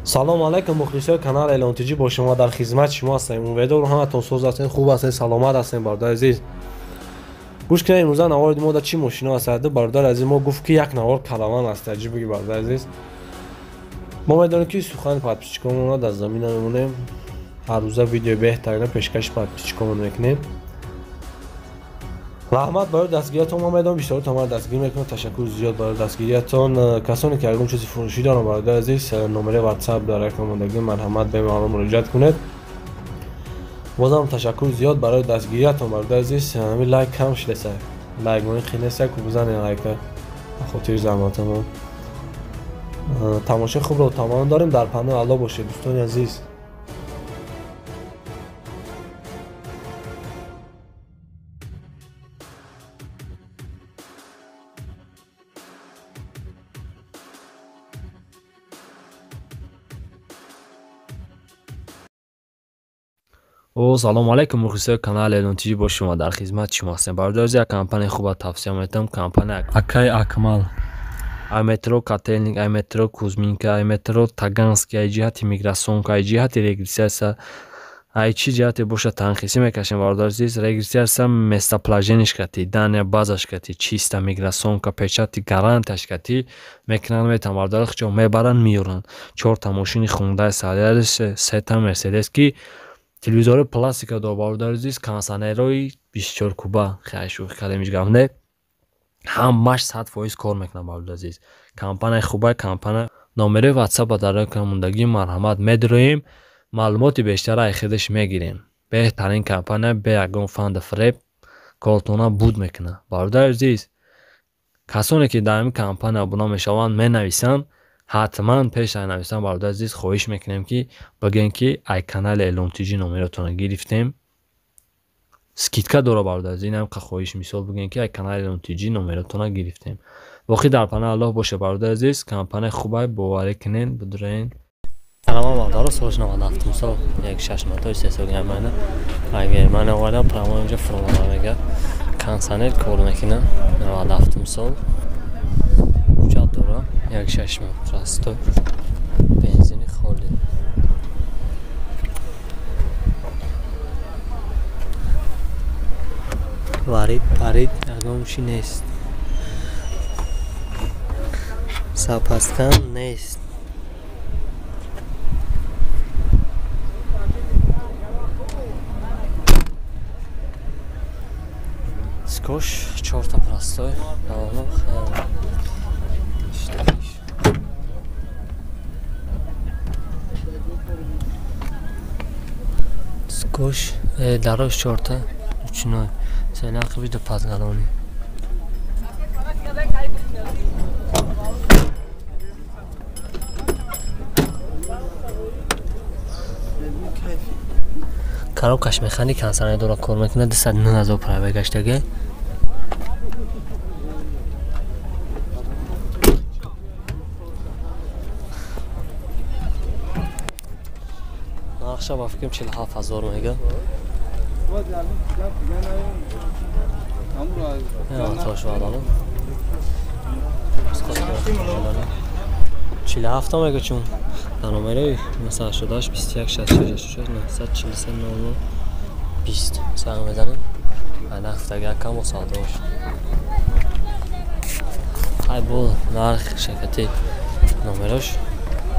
سلام علیکم مخلصان کانال الانتیجی با شما در خدمت شما هستیم. امیدوارم همتون سوز هستین، خوب هستین، سلامت هستین. برادر عزیز گوش کنید، امروز نوار ما در چی ماشینا هست. برادر عزیز ما گفت که یک نوار کاروان است. عجیب بگی برادر عزیز، ما میدونیم که سخن پادپیچکمون رو در زمین میمونیم. هر روز ویدیو بهترین پیشکش پادپیچکمون میکنیم. رحمت برای دستگیریتون. ما میدونم بیشتر تمام دستگیری میکنم. تشکر زیاد برای دستگیریتون. کسانی که اگه چیزی فروشی دارن برادر عزیز، نمره واتساپ داره کاموندگی مرحمت به ما مراجعه کنید. بازم تشکر زیاد برای دستگیریتون برادر عزیز. همین لایک کم شده سر لایک مون خیلی سر کو بزنید لایک خاطر زحماتمون. تماشای خوب رو تمام داریم. در پناه الله باشه دوستان عزیز. سلام علیکم مخلصان کانال الانتیجی با شما در خدمت شما هستم. برادر عزیز، کمپانی خوب توصیه میکنم. کمپانی اکای اکمال، ایمترو کاتلینگ، ایمترو کوزمینکا، ایمترو تاگانسکی، ای جهت میگراسیون، ای جهت رگریسیاسا، ای چی جهت باشه تنخیصی میکشیم. برادر عزیز، رگریسیاسا место پلاژنش کتی، دانه بازش کتی، چیستا میگراسیون کا پچاتی گارانتش کتی میکنن. میتونن برادر خچو میبرن میورن. 4 تا ماشین خونده سالیارش، 3 تا مرسدس کی تلویزیون پلاستیک دو برادر عزیز، کانسانروی 24 کوبا خیلی کلمش گفته همش 100% کار میکنه برادر عزیز. کمپانی خوبه. کمپانی نمره واتساپ در کاموندگی مرحمت میداریم. معلومات بیشتر از خودش میگیریم. بهترین کمپانی به یگان فند فریب کارتونا بود میکنه برادر عزیز. کسانی که در این کمپانی ابونه میشوند مینویسن، حتما پیش نویسن برادر عزیز. خواهش میکنیم که بگین که ای کانال الانتیجی نمرتون گرفتیم، سکیتکا داره برادر عزیز. اینم که خواهش مثال بگین که ای کانال الانتیجی نمرتون گرفتیم. واقعی در پناه الله باشه برادر عزیز. کمپانی خوبه، باور کنین بدرین. سلام برادر، سوش نواد هفتم سال یک 6 ماه 3 سال گرمانه. اگر من اومدم پرامو اینجا فرمان میگه کانسانر کار میکنه. نواد هفتم سال جاد داره یک 6 ماه راستو بنزینی خالی. وارد پارید اگامشی نیست، سپاسکن نیست. سکوش 4 تا پلاستای داغلو خیلی سکوش دراش 4 تا چنای سلاخ بیده پازگالونی. کارو کش میخانی کانسانه دورا کار میکنه. 209,000 پرای گشتگه. نقشه با فکرم 47,000 میگه. تاش وادالو 47 میگه. چون نمره مثلا شداش 21 66 شد 943 99 20 سهم بزنیم. من هفتگی کم و ساده باشه. های بول نرخ شرکتی نمرش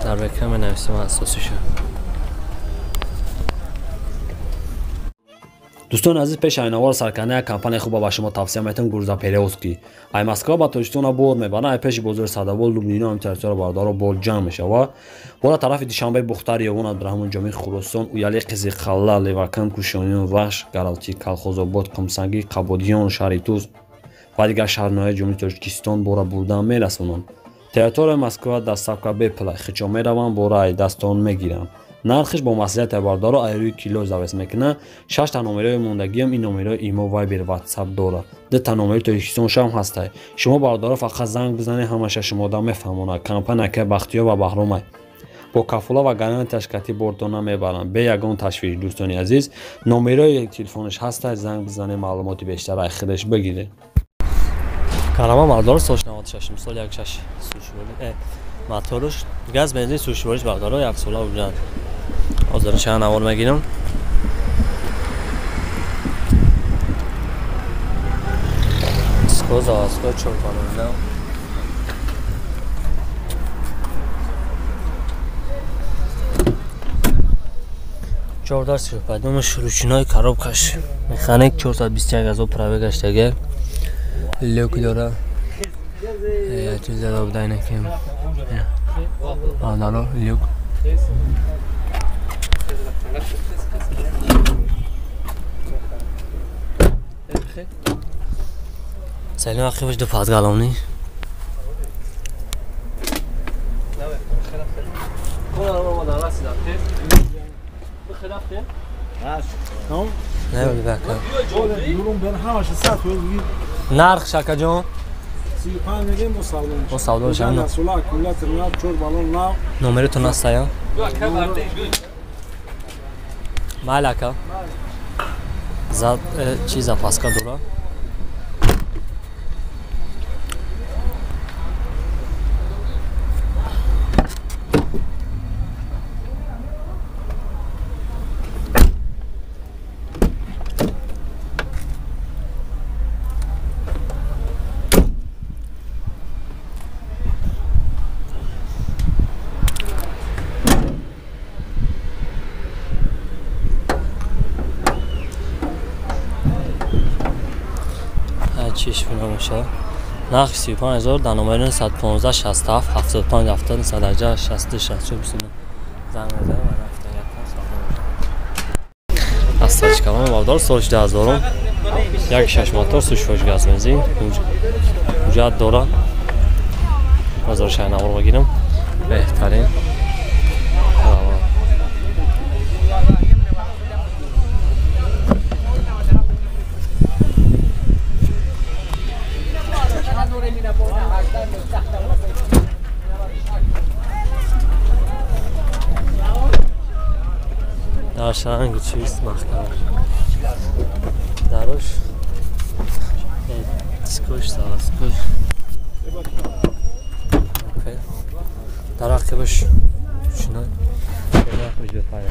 در بکرم نویسیم اساسی شد. دوستان عزیز، پیش اینوار سرکنه کمپانی خوب با شما توصیه میکنم. گورزا پیروسکی ای مسکو با توشتون بور میبره. ای پیش بزرگ ساداول لوبلینا هم ترسر باردار بول جمع میشه و بالا طرف دیشنبه بختار یوان عبدالرحمن جامی خراسان و یالی قزی خلا لیواکن کوشانیون وحش گرالتی کالخوزآباد قمسنگی قبادیان شریتوز و دیگر شهرهای جمهوری تاجیکستان بورا بردن میرسونن. تئاتر مسکو دستاکا به پلای خچو میروان بورا دستان میگیرن. نرخش با مسئولیت باردار ایروی کیلو زویس میکنه. 6 تا نمره موندگی هم این نمره ایمو وایبر واتساپ داره. 2 تا نمره تلویزیون شام هسته. شما باردار فقط زنگ بزنید همش شما دا میفهمونه. کمپانی که بختیار و بهرام با کافولا و گارانتی تشکیلاتی بردونا میبرن. به یگان تشویق دوستانی عزیز، نمره تلفنش هسته، زنگ بزنید معلوماتی بیشتر از خودش بگیرید. کلمه مردار 96 سال یک 6 سوشولی موتورش گاز بنزین سوشوارش برداره یک ساله اونجا حاضر چند نوار میگیرم اسکوز چون کنم 1435 номер ручной коробкаш механик 421 пробег гаштаги люк дора я чиза обдайна кем анало люк سلام اخی باش دو پازگالونی نه ولی بکن نرخ شکا جان 35 میگیم مصاولون شما مسئولا کلیت میاد 4 بالون ناو نمرتون هست یا مالکا زاد چیزا پاسکا دورا چیش میشه نرخ 35000 در نمره 115 67 75 70 درجه 60 60 بسونه زنگ بزنم و رفته یک استاج کلام بردار سالش 10000 یک 6 موتور سوشوش گاز بنزین اونجا داره بازار شهر بگیرم بهترین داشتن چیز مخکار داروش سکوش سکوش دارخ که بش شنو دارخ بش بپایی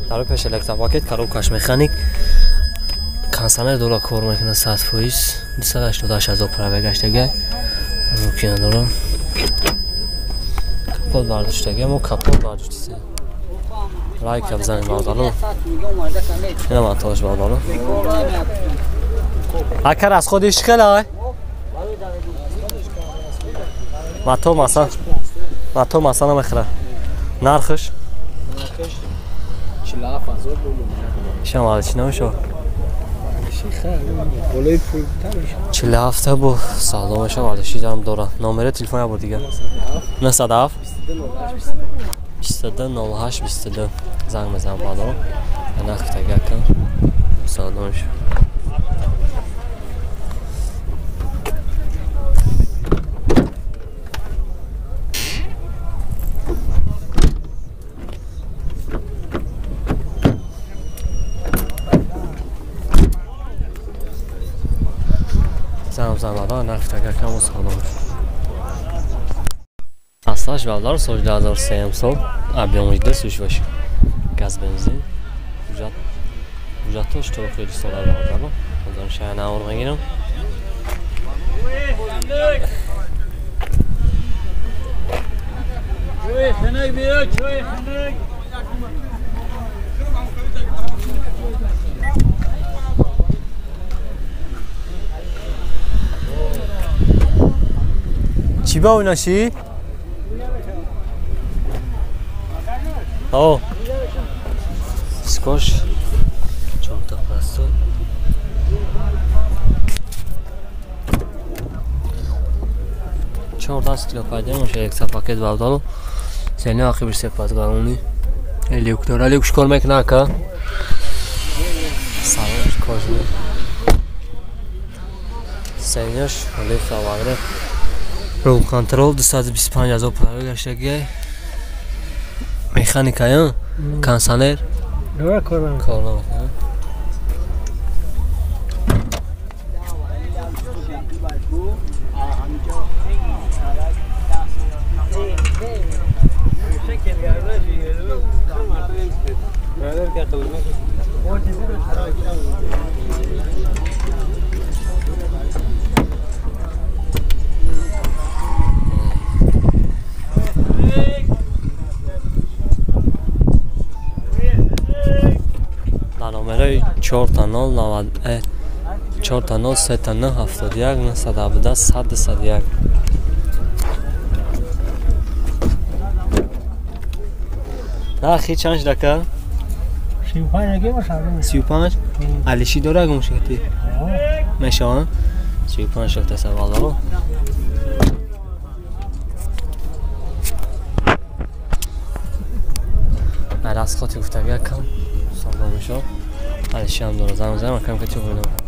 دارو پیش الکترپاکت کاروبکاش مکانیک کانسانر دولا کار میکنه 100%. 288,000 پرابه گشتگه روکیان دارم کپل برداشتگه مو کپل برداشتیسه رای که بزنیم بردارم اینه منطقش بردارم اکر از خودش خیلی مطو مثلا مخره نرخش 47,000 شما چی نمیشه بالای پول ترش 47 با سلامش ورزشی دارم دارم نمره تلفن بود دیگه 97 22 08 22 زنگ بزنم بالا نرخ تگه کن سلامش زمان نرخ تگه کم و سلامش اصلاش بردار سوش 2003 سال ابیام ایده سوش باشه گاز بنزین اجاتش تو خیلی ساله رو بردارم بازم شهر نوار میگیرم چوی خنک بیا چوی خنک چی با اوناشی؟ آه سکوش چانتا پرستون چهار دست کلو پایده میشه یک پاکت بردارم سینه آخی برسه پازگارونی هلیکوپتر هلیکوش کار میکنه که سوارش کاجمه سینهش هلیف آواره رو کنترل 225,000 پرابه گشتگه مکانیکایی کانسانر نه کار نمیکنه 4 تا 0 90 4 تا 0 3 تا 9 71 917 100 101 نرخی چند دکه 35 نگه باشه 35 علیشی داره اگه مشکتی میشه 35 شکت سوال رو بعد از خاطی گفته بیا کم سالو میشه علیشی هم داره زن کم که چه بودم